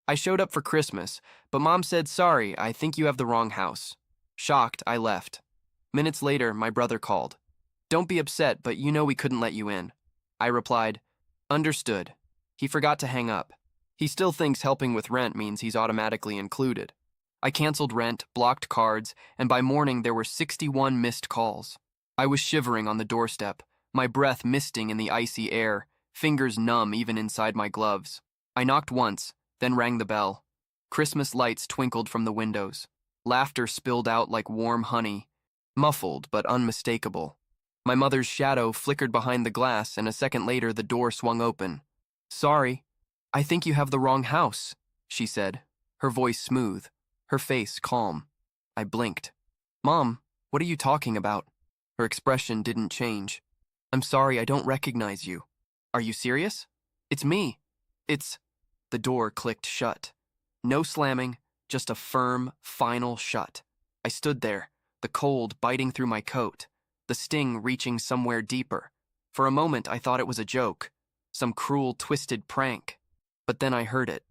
I showed up for Christmas, but Mom said, sorry, I think you have the wrong house. Shocked, I left. Minutes later, my brother called. Don't be upset, but you know we couldn't let you in. I replied, understood. He forgot to hang up. He still thinks helping with rent means he's automatically included. I canceled rent, blocked cards, and by morning there were 61 missed calls. I was shivering on the doorstep, my breath misting in the icy air, fingers numb even inside my gloves. I knocked once, then rang the bell. Christmas lights twinkled from the windows. Laughter spilled out like warm honey, muffled but unmistakable. My mother's shadow flickered behind the glass, and a second later the door swung open. Sorry, I think you have the wrong house, she said, her voice smooth, her face calm. I blinked. Mom, what are you talking about? Her expression didn't change. I'm sorry, I don't recognize you. Are you serious? It's me. It's... The door clicked shut. No slamming, just a firm, final shut. I stood there, the cold biting through my coat, the sting reaching somewhere deeper. For a moment, I thought it was a joke, some cruel, twisted prank. But then I heard it.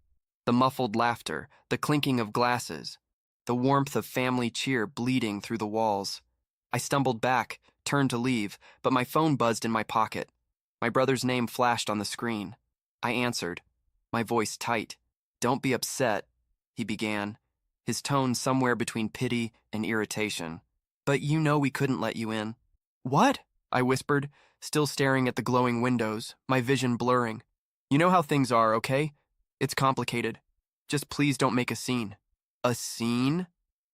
The muffled laughter, the clinking of glasses, the warmth of family cheer bleeding through the walls. I stumbled back, turned to leave, but my phone buzzed in my pocket. My brother's name flashed on the screen. I answered, my voice tight. Don't be upset, he began, his tone somewhere between pity and irritation. But you know we couldn't let you in. What? I whispered, still staring at the glowing windows, my vision blurring. You know how things are, okay? It's complicated. Just please don't make a scene. A scene?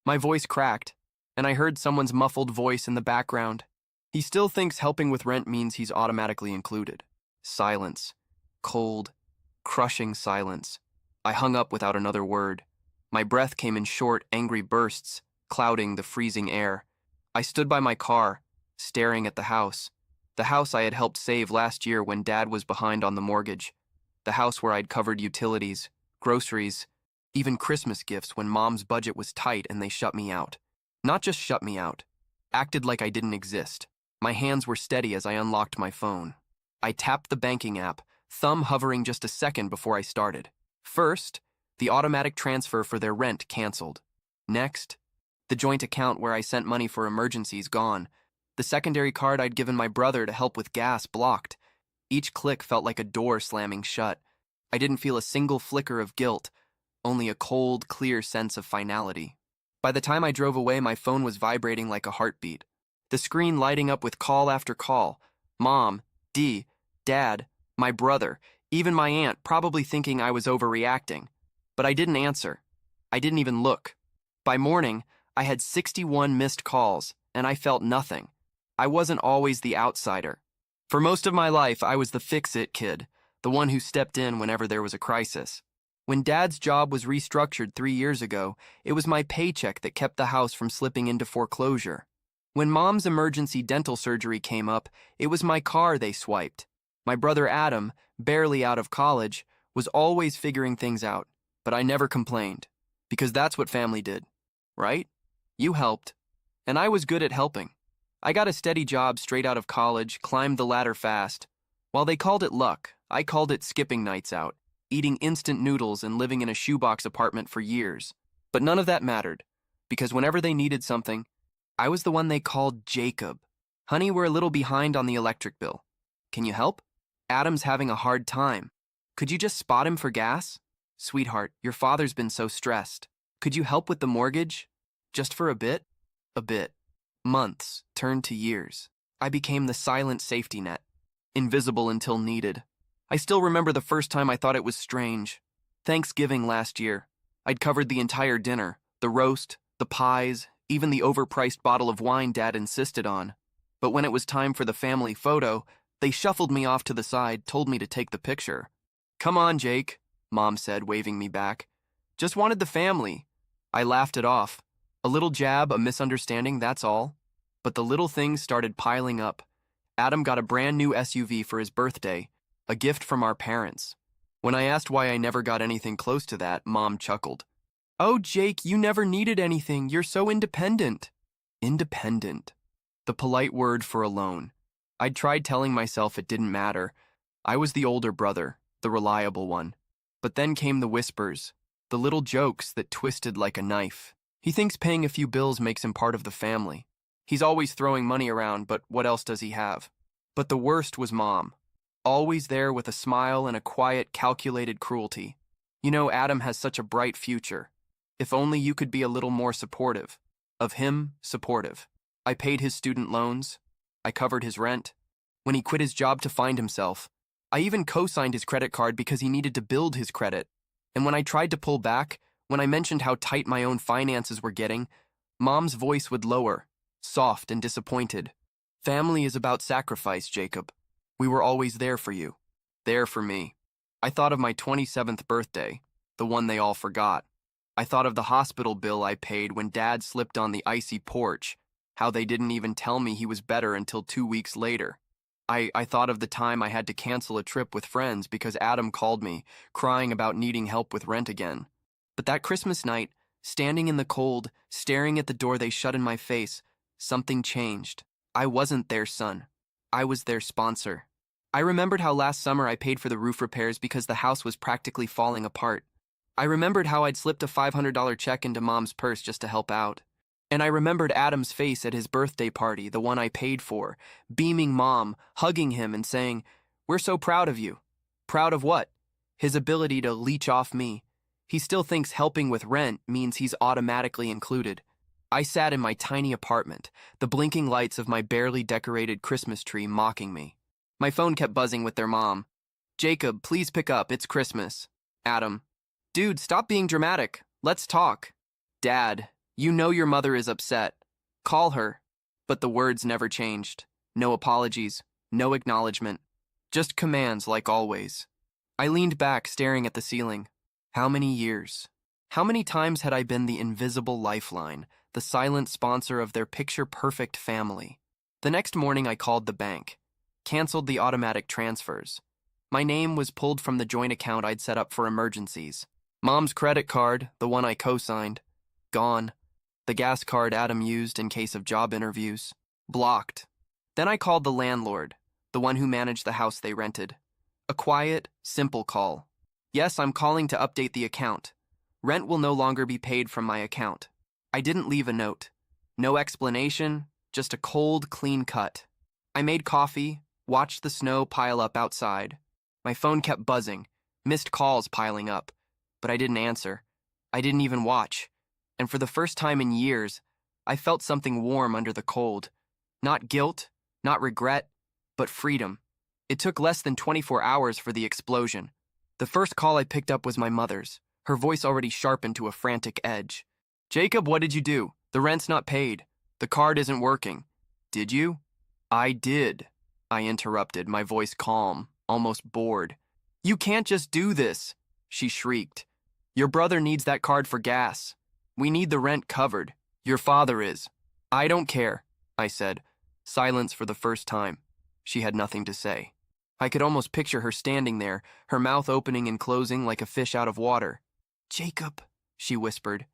My voice cracked, and I heard someone's muffled voice in the background. He still thinks helping with rent means he's automatically included. Silence. Cold, crushing silence. I hung up without another word. My breath came in short, angry bursts, clouding the freezing air. I stood by my car, staring at the house I had helped save last year when Dad was behind on the mortgage, the house where I'd covered utilities, groceries, even Christmas gifts when Mom's budget was tight and they shut me out. Not just shut me out, acted like I didn't exist. My hands were steady as I unlocked my phone. I tapped the banking app, thumb hovering just a second before I started. First, the automatic transfer for their rent canceled. Next, the joint account where I sent money for emergencies gone. The secondary card I'd given my brother to help with gas blocked. Each click felt like a door slamming shut. I didn't feel a single flicker of guilt, only a cold, clear sense of finality. By the time I drove away, my phone was vibrating like a heartbeat. The screen lighting up with call after call. Mom, Dee, Dad, my brother, even my aunt probably thinking I was overreacting. But I didn't answer. I didn't even look. By morning, I had 61 missed calls, and I felt nothing. I wasn't always the outsider. For most of my life, I was the fix-it kid, the one who stepped in whenever there was a crisis. When Dad's job was restructured 3 years ago, it was my paycheck that kept the house from slipping into foreclosure. When Mom's emergency dental surgery came up, it was my car they swiped. My brother Adam, barely out of college, was always figuring things out, but I never complained, because that's what family did, right? You helped, and I was good at helping. I got a steady job straight out of college, climbed the ladder fast. While they called it luck, I called it skipping nights out, eating instant noodles and living in a shoebox apartment for years. But none of that mattered, because whenever they needed something, I was the one they called Jacob. Honey, we're a little behind on the electric bill. Can you help? Adam's having a hard time. Could you just spot him for gas? Sweetheart, your father's been so stressed. Could you help with the mortgage? Just for a bit? A bit. Months turned to years. I became the silent safety net, invisible until needed. I still remember the first time I thought it was strange. Thanksgiving last year. I'd covered the entire dinner, the roast, the pies, even the overpriced bottle of wine Dad insisted on. But when it was time for the family photo, they shuffled me off to the side, told me to take the picture. Come on, Jake, Mom said, waving me back. Just wanted the family. I laughed it off. A little jab, a misunderstanding, that's all. But the little things started piling up. Adam got a brand new SUV for his birthday, a gift from our parents. When I asked why I never got anything close to that, Mom chuckled. Oh, Jake, you never needed anything. You're so independent. Independent. The polite word for alone. I'd tried telling myself it didn't matter. I was the older brother, the reliable one. But then came the whispers. The little jokes that twisted like a knife. He thinks paying a few bills makes him part of the family. He's always throwing money around, but what else does he have? But the worst was Mom. Always there with a smile and a quiet, calculated cruelty. You know, Adam has such a bright future. If only you could be a little more supportive. Of him, supportive. I paid his student loans. I covered his rent. When he quit his job to find himself, I even co-signed his credit card because he needed to build his credit. And when I tried to pull back, when I mentioned how tight my own finances were getting, Mom's voice would lower, soft and disappointed. Family is about sacrifice, Jacob. We were always there for you. There for me. I thought of my 27th birthday, the one they all forgot. I thought of the hospital bill I paid when Dad slipped on the icy porch, how they didn't even tell me he was better until 2 weeks later. I thought of the time I had to cancel a trip with friends because Adam called me, crying about needing help with rent again. But that Christmas night, standing in the cold, staring at the door they shut in my face, something changed. I wasn't their son. I was their sponsor. I remembered how last summer I paid for the roof repairs because the house was practically falling apart. I remembered how I'd slipped a $500 check into Mom's purse just to help out. And I remembered Adam's face at his birthday party, the one I paid for, beaming Mom, hugging him and saying, "We're so proud of you." Proud of what? His ability to leech off me. He still thinks helping with rent means he's automatically included. I sat in my tiny apartment, the blinking lights of my barely decorated Christmas tree mocking me. My phone kept buzzing with their mom. "Jacob, please pick up, it's Christmas." Adam, "Dude, stop being dramatic. Let's talk." Dad, "You know your mother is upset. Call her." But the words never changed. No apologies, no acknowledgement. Just commands like always. I leaned back, staring at the ceiling. How many years? How many times had I been the invisible lifeline, the silent sponsor of their picture-perfect family? The next morning I called the bank, canceled the automatic transfers. My name was pulled from the joint account I'd set up for emergencies. Mom's credit card, the one I co-signed, gone. The gas card Adam used in case of job interviews, blocked. Then I called the landlord, the one who managed the house they rented. A quiet, simple call. "Yes, I'm calling to update the account. Rent will no longer be paid from my account." I didn't leave a note. No explanation, just a cold, clean cut. I made coffee, watched the snow pile up outside. My phone kept buzzing, missed calls piling up, but I didn't answer. I didn't even watch. And for the first time in years, I felt something warm under the cold. Not guilt, not regret, but freedom. It took less than 24 hours for the explosion. The first call I picked up was my mother's, her voice already sharpened to a frantic edge. "Jacob, what did you do? The rent's not paid. The card isn't working." "Did you?" "I did," I interrupted, my voice calm, almost bored. "You can't just do this," she shrieked. "Your brother needs that card for gas. We need the rent covered. Your father is." "I don't care," I said. Silence for the first time. She had nothing to say. I could almost picture her standing there, her mouth opening and closing like a fish out of water. "Jacob," she whispered,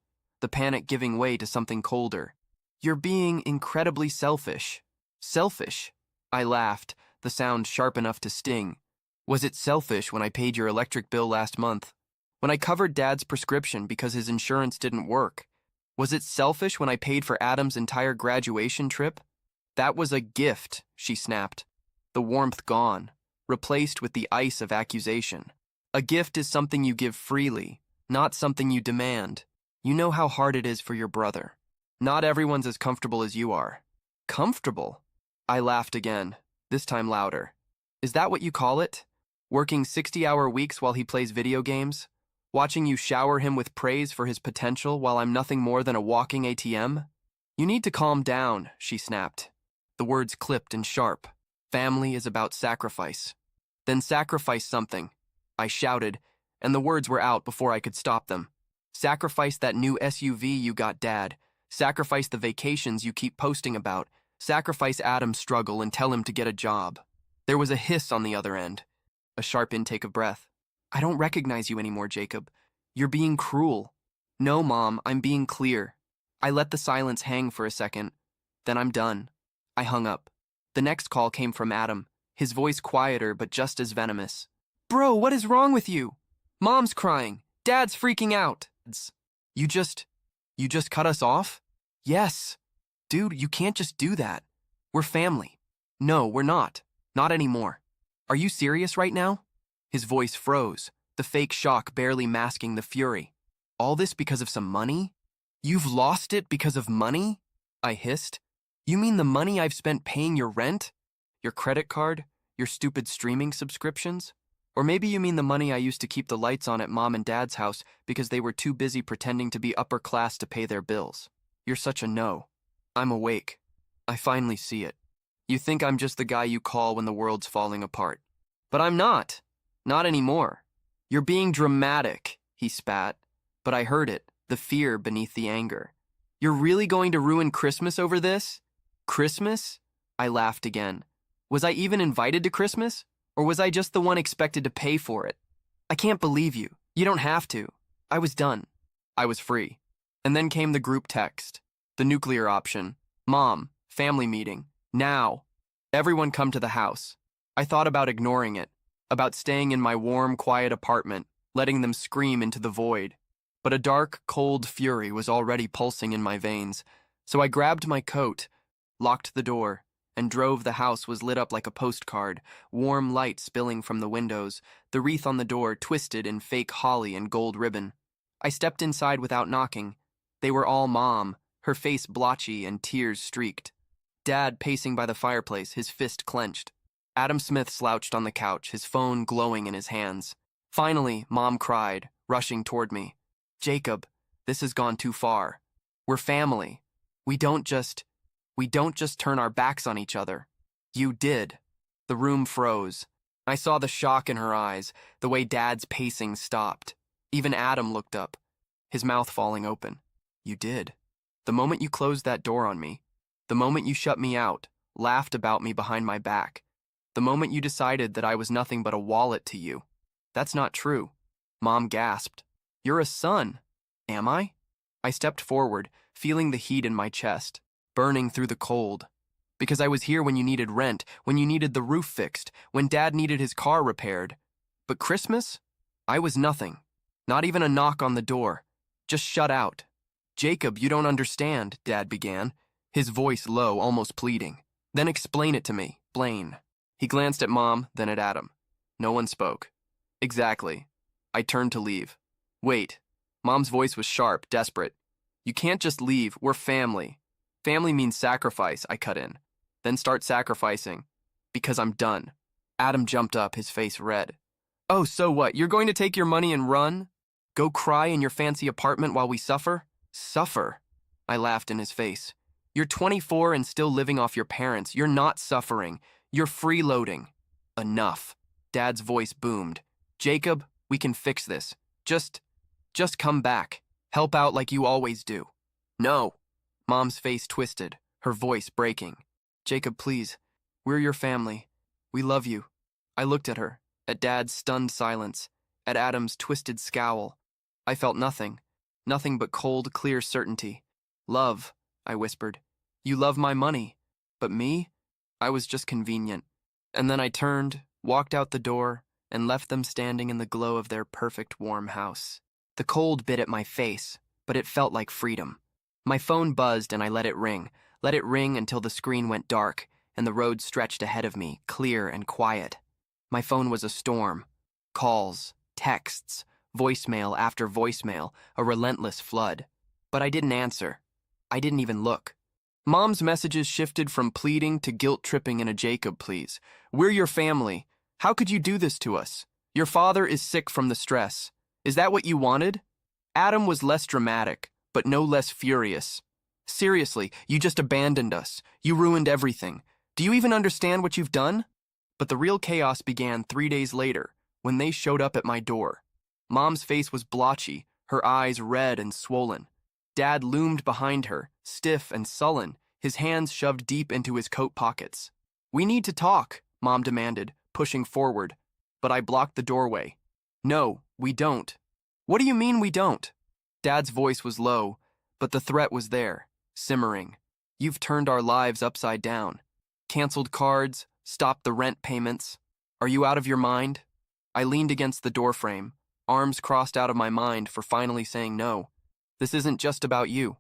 the panic giving way to something colder. "You're being incredibly selfish." "Selfish?" I laughed, the sound sharp enough to sting. "Was it selfish when I paid your electric bill last month? When I covered Dad's prescription because his insurance didn't work? Was it selfish when I paid for Adam's entire graduation trip?" "That was a gift," she snapped, the warmth gone, replaced with the ice of accusation. "A gift is something you give freely, not something you demand. You know how hard it is for your brother. Not everyone's as comfortable as you are." "Comfortable?" I laughed again, this time louder. "Is that what you call it? Working 60-hour weeks while he plays video games? Watching you shower him with praise for his potential while I'm nothing more than a walking ATM? You need to calm down," she snapped. The words clipped and sharp. "Family is about sacrifice." "Then sacrifice something," I shouted, and the words were out before I could stop them. "Sacrifice that new SUV you got, Dad. Sacrifice the vacations you keep posting about. Sacrifice Adam's struggle and tell him to get a job." There was a hiss on the other end, a sharp intake of breath. "I don't recognize you anymore, Jacob. You're being cruel." "No, Mom, I'm being clear." I let the silence hang for a second. "Then I'm done." I hung up. The next call came from Adam, his voice quieter but just as venomous. "Bro, what is wrong with you? Mom's crying. Dad's freaking out. You just, you just cut us off? Yes. Dude, you can't just do that. We're family. No, we're not. Not anymore. Are you serious right now? His voice froze, the fake shock barely masking the fury. All this because of some money? You've lost it because of money? I hissed. You mean the money I've spent paying your rent? Your credit card? Your stupid streaming subscriptions? Or maybe you mean the money I used to keep the lights on at Mom and Dad's house because they were too busy pretending to be upper class to pay their bills. You're such a no. I'm awake. I finally see it. You think I'm just the guy you call when the world's falling apart. But I'm not. Not anymore. You're being dramatic, he spat. But I heard it, the fear beneath the anger. You're really going to ruin Christmas over this? Christmas? I laughed again. Was I even invited to Christmas? Or was I just the one expected to pay for it? I can't believe you. You don't have to. I was done. I was free. And then came the group text. The nuclear option. Mom, family meeting. Now. Everyone come to the house. I thought about ignoring it. About staying in my warm, quiet apartment, letting them scream into the void. But a dark, cold fury was already pulsing in my veins. So I grabbed my coat, locked the door, and drove. The house was lit up like a postcard, warm light spilling from the windows, the wreath on the door twisted in fake holly and gold ribbon. I stepped inside without knocking. They were all Mom, her face blotchy and tears streaked. Dad pacing by the fireplace, his fist clenched. Adam Smith slouched on the couch, his phone glowing in his hands. Finally, Mom cried, rushing toward me. Jacob, this has gone too far. We're family. We don't just turn our backs on each other. You did. The room froze. I saw the shock in her eyes, the way Dad's pacing stopped. Even Adam looked up, his mouth falling open. You did. The moment you closed that door on me, the moment you shut me out, laughed about me behind my back, the moment you decided that I was nothing but a wallet to you. That's not true. Mom gasped. You're a son. Am I? I stepped forward, feeling the heat in my chest, burning through the cold. Because I was here when you needed rent, when you needed the roof fixed, when Dad needed his car repaired. But Christmas? I was nothing. Not even a knock on the door. Just shut out. Jacob, you don't understand, Dad began, his voice low, almost pleading. Then explain it to me, Blaine. He glanced at Mom, then at Adam. No one spoke. Exactly. I turned to leave. Wait. Mom's voice was sharp, desperate. You can't just leave. We're family. Family means sacrifice, I cut in. Then start sacrificing. Because I'm done. Adam jumped up, his face red. Oh, so what? You're going to take your money and run? Go cry in your fancy apartment while we suffer? Suffer? I laughed in his face. You're 24 and still living off your parents. You're not suffering. You're freeloading. Enough. Dad's voice boomed. Jacob, we can fix this. Just come back. Help out like you always do. No. Mom's face twisted, her voice breaking. Jacob, please. We're your family. We love you. I looked at her, at Dad's stunned silence, at Adam's twisted scowl. I felt nothing. Nothing but cold, clear certainty. Love, I whispered. You love my money. But me? I was just convenient. And then I turned, walked out the door, and left them standing in the glow of their perfect warm house. The cold bit at my face, but it felt like freedom. My phone buzzed and I let it ring until the screen went dark and the road stretched ahead of me, clear and quiet. My phone was a storm. Calls, texts, voicemail after voicemail, a relentless flood. But I didn't answer. I didn't even look. Mom's messages shifted from pleading to guilt-tripping in a Jacob, please. We're your family. How could you do this to us? Your father is sick from the stress. Is that what you wanted? Adam was less dramatic, but no less furious. Seriously, you just abandoned us. You ruined everything. Do you even understand what you've done? But the real chaos began 3 days later, when they showed up at my door. Mom's face was blotchy, her eyes red and swollen. Dad loomed behind her, stiff and sullen, his hands shoved deep into his coat pockets. We need to talk, Mom demanded, pushing forward. But I blocked the doorway. No, we don't. What do you mean we don't? Dad's voice was low, but the threat was there, simmering. You've turned our lives upside down. Canceled cards, stopped the rent payments. Are you out of your mind? I leaned against the doorframe, arms crossed out of my mind for finally saying no. This isn't just about you.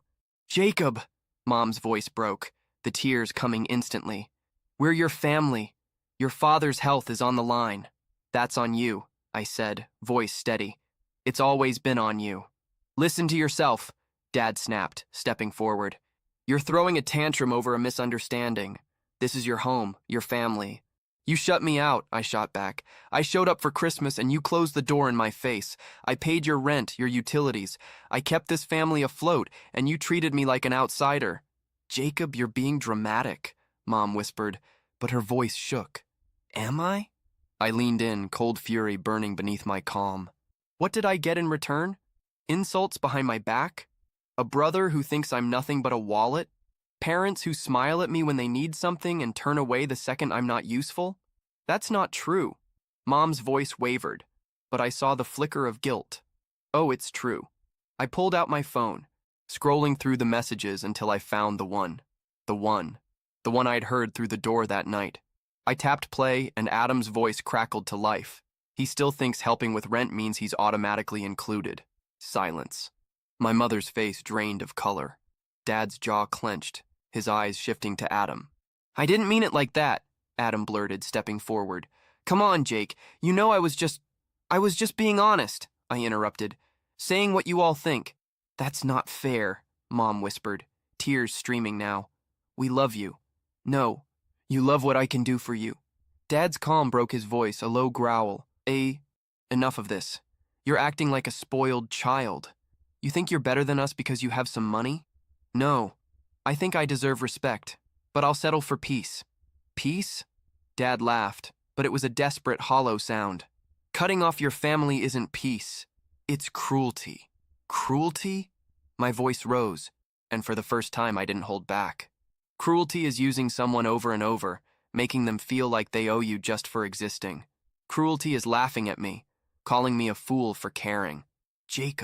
Jacob, Mom's voice broke, the tears coming instantly. We're your family. Your father's health is on the line. That's on you, I said, voice steady. It's always been on you. Listen to yourself, Dad snapped, stepping forward. You're throwing a tantrum over a misunderstanding. This is your home, your family. You shut me out, I shot back. I showed up for Christmas and you closed the door in my face. I paid your rent, your utilities. I kept this family afloat and you treated me like an outsider. Jacob, you're being dramatic, Mom whispered, but her voice shook. Am I? I leaned in, cold fury burning beneath my calm. What did I get in return? Insults behind my back? A brother who thinks I'm nothing but a wallet? Parents who smile at me when they need something and turn away the second I'm not useful? That's not true. Mom's voice wavered, but I saw the flicker of guilt. Oh, it's true. I pulled out my phone, scrolling through the messages until I found the one. The one I'd heard through the door that night. I tapped play and Adam's voice crackled to life. He still thinks helping with rent means he's automatically included. Silence. My mother's face drained of color. Dad's jaw clenched, his eyes shifting to Adam. I didn't mean it like that, Adam blurted, stepping forward. Come on, Jake. You know I was just being honest, I interrupted. Saying what you all think. That's not fair, Mom whispered, tears streaming now. We love you. No, you love what I can do for you. Dad's calm broke his voice, a low growl. Enough of this. You're acting like a spoiled child. You think you're better than us because you have some money? No. I think I deserve respect, but I'll settle for peace. Peace? Dad laughed, but it was a desperate, hollow sound. Cutting off your family isn't peace. It's cruelty. Cruelty? My voice rose, and for the first time I didn't hold back. Cruelty is using someone over and over, making them feel like they owe you just for existing. Cruelty is laughing at me, calling me a fool for caring. Jacob.